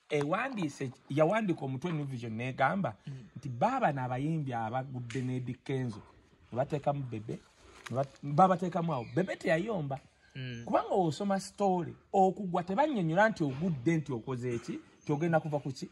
ewandise yawandika omutwe New Vision negamba nti baba n'abayimbi abagudde ne Eddy Kenzo bateekamu bebe babateekamu awo bebe teyayomba kubanga osoma story okugwa tebannyonnyola nti ogudde nti okoze eki kyogenda kuva ku ki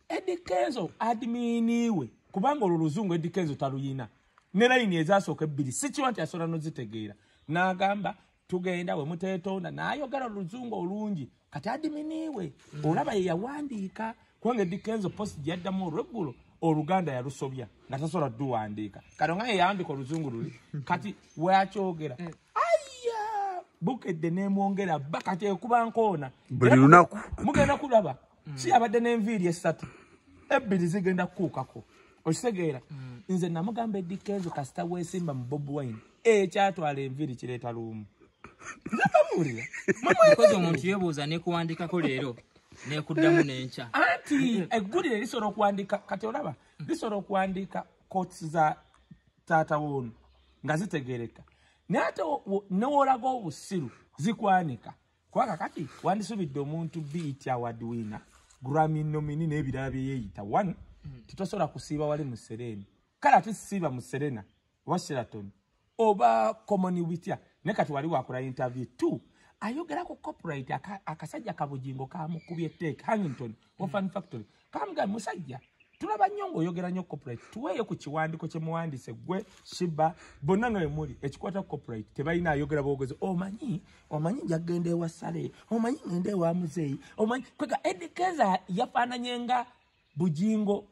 Eddy Kenzo adminiwe kubanga olwo luzungu Eddy Kenzo taluyina ne layini ezasooka ebbiri si kiwa nti asobola nozitegeera n'agamba tugenda we muteetonda n'ayogera oluzungu olungi kati adminiwe olaba ye yawandiika kubanga Eddy Kenzo post gyaddamu olweggulo oluganda yalusobya nga tasobola duwandiika kati nga ye yawandika oluzungu luli kati weakyogera aya bukedde nemwongera bba kati ekuba nkoona buli lunaku mugenda kulaba si abadde n'enviiri esatu ebbiri zigenda kukuukako okitegeera nze namugamba Eddy Kenzo kasita weesimba mu Bobi Wine ekyatwala enviiri kireeta luumu nzakabuulira mukozi omuntu yebuuza nekuwandikako leero nekuddamu n'enkya anti eggulire lisobola okuwandika kati olaba lisobola okuwandika kooti za taata woono nga zitegereka naye ate newoolaga obusiru zikwanika kubanga kati wandisubidde omuntu BET award winner Grammy nominee n'ebirala bye yeeyita 1 titosobola kusiiba wali mu Serena kale ate sisiiba mu Serena oba Sheraton oba Commonwealth ne kati wali wakola interview 2 ayogera ku copyright akasajja kabujingo kamukubye etteeka Hannington wa Fan Factory kamuga musajja tulaba nnyo ng'oyogera nnyo copyright tuweeyo ku kiwandiko kye muwandiise gwe Shiba bonna nga bemuli ekikwata copyright tebalina ayogera boogezi omanyi njagenda ewa Sale omanyi ngenda ewa Muzeeyi omanyi kwega Eddy Kenzo yafaananye nga bujingo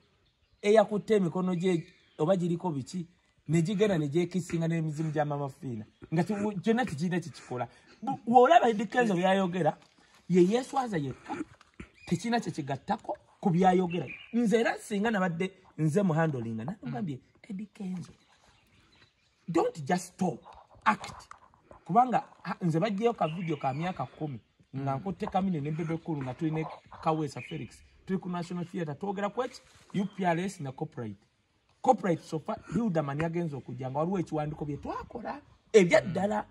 eyakutte emikono gye oba giriko biki negigenda negyekisinga n'emizimu gya mama Fiina nga kyonna tekirina kikikola olaba Eddy Kenzo byayogera ye yeeswaza yekka tekirina kyekigattako ku byayogera nze era singa nabadde nze mu handlinga nagambye Eddy Kenzo don't just talk act kubanga nze bajjeyo ka video ka myaka 10 nga nkutte Kamine ne Bebe Kulu nga tulina Kaweesa Felix tuli ku National Theatre twogera kweki UPRS na corporate sofa Hildaman yagenza okujja nga waliwo ekiwandiko bye twakola ebyaddala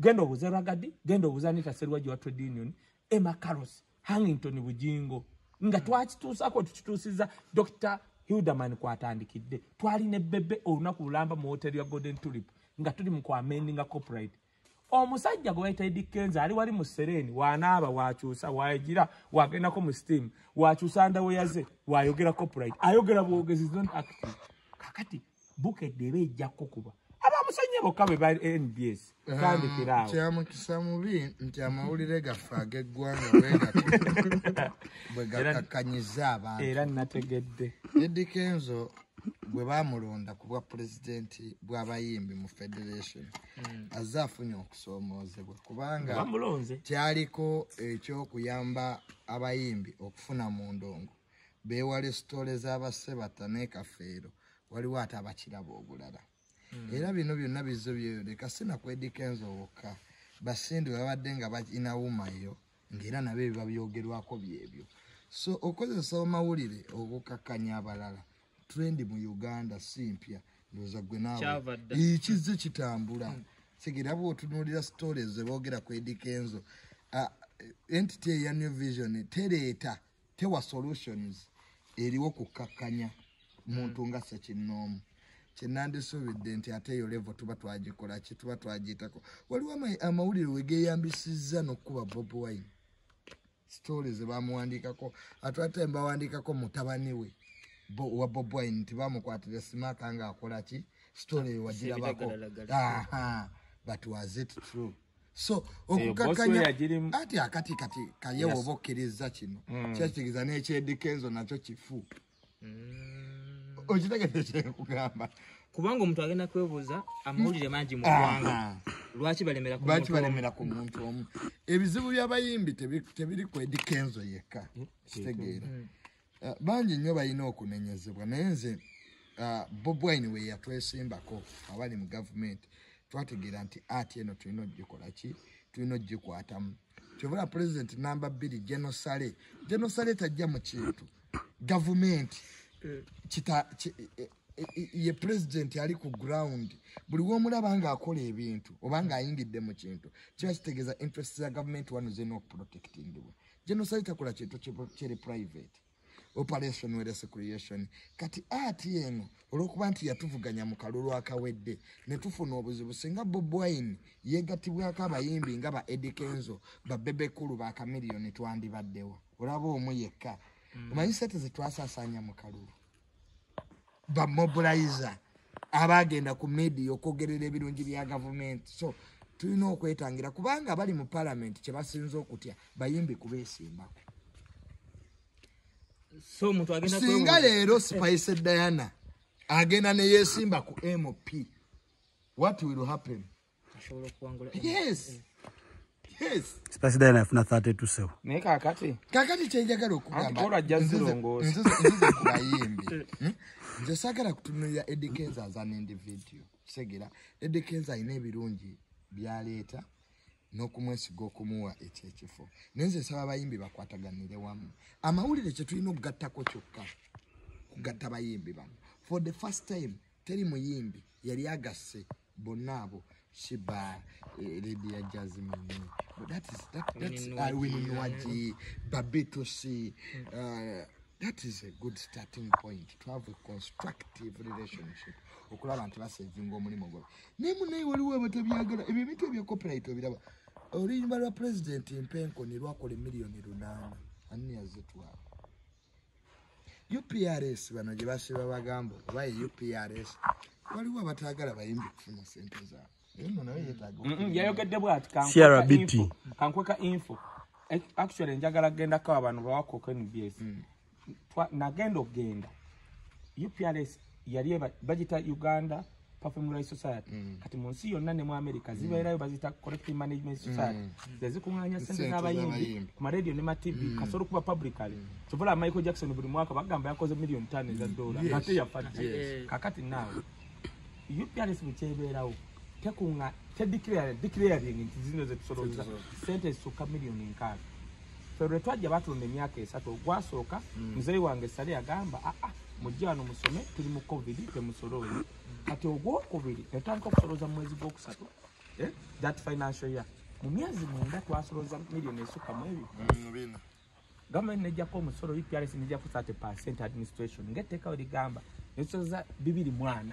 genda obuze Ragadi genda obuze Anita Serwaji wa Trade Union Emma Carlos Hannington bujingo nga twakituusako tukituusiza Dr. Hildaman kwatandikidde twali ne Bebe olunaku lulamba mu hoteli ya Golden Tulip nga tuli mu kwamendinga corporate omusajja gwe bayita Eddy Kenzo ali wali mu Sereni wanaaba wakyusa wayigira wagendako mu steam wakyusa ndaweyaze wayogera corporate ayogera bwogezi don't active kakati bukedde ejja kukuba abamusanye bokka be ba NBS kandi kiraawo kyamukisa mubi nti amawulire gaffe ag'eggwanga bwe gakakkanyiza abantu era nategedde Eddy Kenzo bwe bamulonda ku bwa pulezidenti bw'abayimbi mu federation azze afunye okusoomoozebwa kubanga kyaliko ekyokuyamba abayimbi okufuna mu ndongo beewale sitole z'abasebata n'ekafeero waliwo ate abakiraba obulala era bino byonna bizzo byeyoleka sina ku Eddy Kenzo wokka basindi babadde nga bakinawumayo ng'era nabo ebiba byogerwako byebyo so okozesa amawulire okukakkanya abalala trend mu Uganda si mpya ndowooza gwe naawe ekizze kitambula segera bw'otunuulira stories ze boogera ku Eddy Kenzo entity eya New Vision tereeta tewa solutions eriwo kukakkanya muntu nga Ssekinnoomu kyenandisuubidde nti ate eyo level tuba twagikola ki tuba twagiyitako waliwo amawulire we geeyambisizza n'okkuba Bobi Wine stories ze bamuwandiikako ate mbawandiikako mutabani we wa Bobi Wine nti bamukwatira simaka nga akola ki story eyo wagirabako but was it true so okukakkanya ati akati kati kaye woba okkiriza kino kyakitegeeza n'ekya Eddy Kenzo nakyo kifu okitegedde kyekugamba kubanga omuntu agenda kwebuuza amawulire mangi mu ggwanga lwaki balemera ku muntu omu ebizibu by'abayimbi tebiri ku Eddy Kenzo yekka kitegeera bangi nnyo balina okunenyezebwa naye nze Bobi Wine we yatwesimbako abali mu gavumenti twategeera nti ati eno tulina ogikola ki tulina ogikwatamu kyobula pulezidenti namba 2 genosale tajja mu kintu gavumenti ye president ali ku ground buli womulaba nga akola ebintu oba nga ayingidde mu kintu kiba kitegeeza interest za government wano zeno protecting we genocide takola kintu kiri private operation with recreation kati ati eno olwokuba nti yatuvuganya mu kalulu akawedde ne tufuna obuzibu singa Bobi Wine yegatibwako abayimbi nga ba Eddy Kenzo ba Bebe Kulu ba Chameleone twandibaddewo olaba omu yekka omanyi sente ze twasaasanya mu kalulu ba mobilizer abagenda ku media okwogerera ebirungi bya government so tulina okwetangira kubanga abali mu parliament kye basinza okutya bayimbi kubeesimbako so muntu agenda singa leero Spice Diana agenda ne yesimba ku MP what will happen? Yes. Spice Diana afuna 32 sewa naye kakati kyenjagala okugamba ola jazilongoosa nzize ku bayimbi nze saagala kutunulira Eddy Kenzo as an individual kisegera Eddy Kenzo alina ebirungi byaleeta n'okumwesiga okumuwa ekyekifo nenze nsaba abayimbi bakwataganire wamu amawulire kye tulina okugattako kyokka kugatta bayimbi bano for the first time teri muyimbi yali agasse bonna abo Shiba lady ya Jasmine but that's winning waji Babito C that is a good starting point to have a constructive relationship okulaba nti basevinga omulimu gwo nemunaye waliwo abatabyagala ebyo ebintu ebyo copyright obiraba oluyimba lwa president Mpenko ne lwakola $8,000,000 ani yazitwala UPRS bano gye basiba bagamba oba UPRS waliwo abatagala bayimbi kufuna sente zaabwe yayogedde bwati kankweka info actually njagala genda ko abantu bawakoko NBS nagenda ogenda UPRS yali bagita Uganda Performing Rights Society kati mu nsi yonna ne mu America zibeerayo bazita Collective Management Society zezikuŋŋaanya sente z'abayimbi ku radio ne ma TV kasoro kuba publicly sobola Michael Jackson buli mwaka bagamba yakoze $5,000,000 ate yafadde kakati naawe UPRS bukyebeerawo tekunga declaring nti zino zetusoloza sente zisukka $1,600,000 fere twajja batunda emyaka 3 ogwasooka muzeeyi wange sali agamba mujja wano musome tuli mu covid temusoloza kati ogwokubiri netandika okusoloza mu mwezi gwokusatu that financial year mu myezi 9 twasoloza $1,000,000 esukka mu ebyo gavumenti nejjako omusolo UPRS nejjako 30% administration ng'etteeka we ligamba nesoloza $240